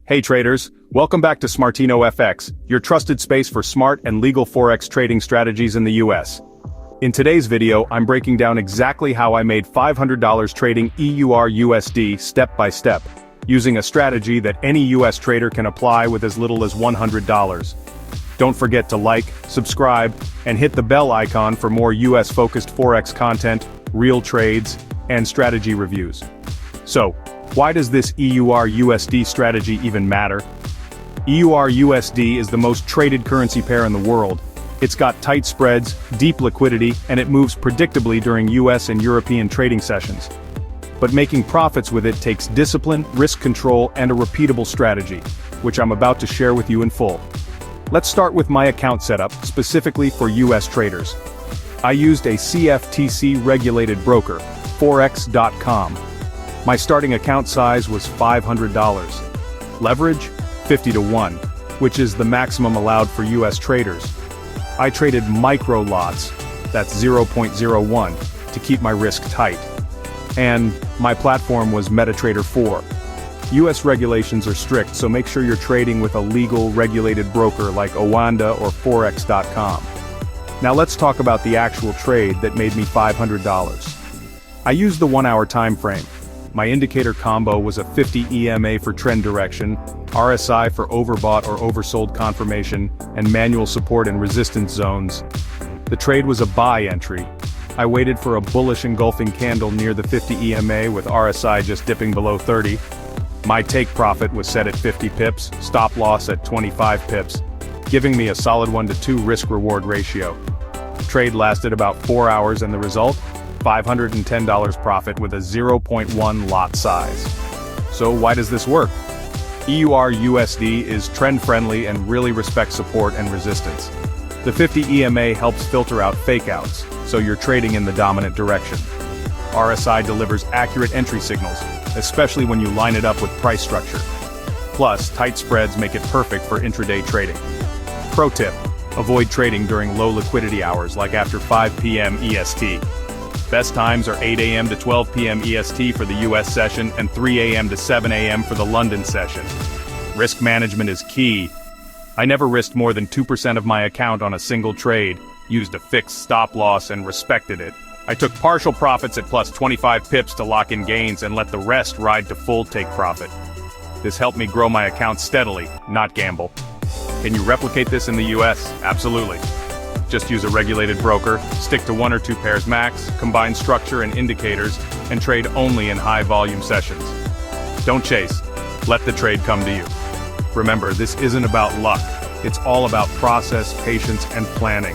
Hey traders, welcome back to Smartino Fx, your trusted space for smart and legal Forex trading strategies in the US. In today's video, I'm breaking down exactly how I made $500 trading EURUSD step by step, using a strategy that any US trader can apply with as little as $100. Don't forget to like, subscribe, and hit the bell icon for more US-focused Forex content, real trades, and strategy reviews. So, why does this EURUSD strategy even matter? EURUSD is the most traded currency pair in the world. It's got tight spreads, deep liquidity, and it moves predictably during US and European trading sessions. But making profits with it takes discipline, risk control, and a repeatable strategy, which I'm about to share with you in full. Let's start with my account setup, specifically for US traders. I used a CFTC-regulated broker, Forex.com. My starting account size was $500. Leverage? 50 to 1, which is the maximum allowed for US traders. I traded micro lots, that's 0.01, to keep my risk tight. And my platform was MetaTrader 4. US regulations are strict, so make sure you're trading with a legal, regulated broker like Oanda or Forex.com. Now let's talk about the actual trade that made me $500. I used the 1-hour time frame. My indicator combo was a 50 EMA for trend direction, RSI for overbought or oversold confirmation, and manual support and resistance zones. The trade was a buy entry. I waited for a bullish engulfing candle near the 50 EMA with RSI just dipping below 30. My take profit was set at 50 pips, stop loss at 25 pips, giving me a solid 1-to-2 risk-reward ratio. Trade lasted about 4 hours and the result? $510 profit with a 0.1 lot size. So why does this work? EURUSD is trend-friendly and really respects support and resistance. The 50 EMA helps filter out fake-outs, so you're trading in the dominant direction. RSI delivers accurate entry signals, especially when you line it up with price structure. Plus, tight spreads make it perfect for intraday trading. Pro tip: avoid trading during low liquidity hours like after 5 p.m. EST. Best times are 8 a.m. to 12 p.m. EST for the US session and 3 a.m. to 7 a.m. for the London session. Risk management is key. I never risked more than 2% of my account on a single trade, used a fixed stop loss and respected it. I took partial profits at plus 25 pips to lock in gains and let the rest ride to full take profit. This helped me grow my account steadily, not gamble. Can you replicate this in the US? Absolutely. Just use a regulated broker, stick to 1 or 2 pairs max, combine structure and indicators, and trade only in high-volume sessions. Don't chase. Let the trade come to you. Remember, this isn't about luck. It's all about process, patience, and planning.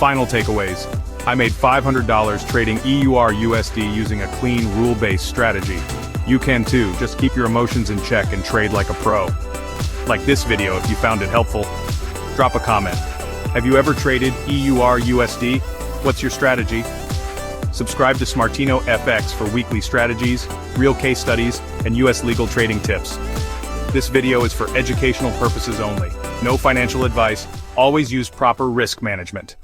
Final takeaways. I made $500 trading EURUSD using a clean, rule-based strategy. You can too, just keep your emotions in check and trade like a pro. Like this video if you found it helpful. Drop a comment. Have you ever traded EURUSD? What's your strategy? Subscribe to Smartino Fx for weekly strategies, real case studies, and US legal trading tips. This video is for educational purposes only. No financial advice. Always use proper risk management.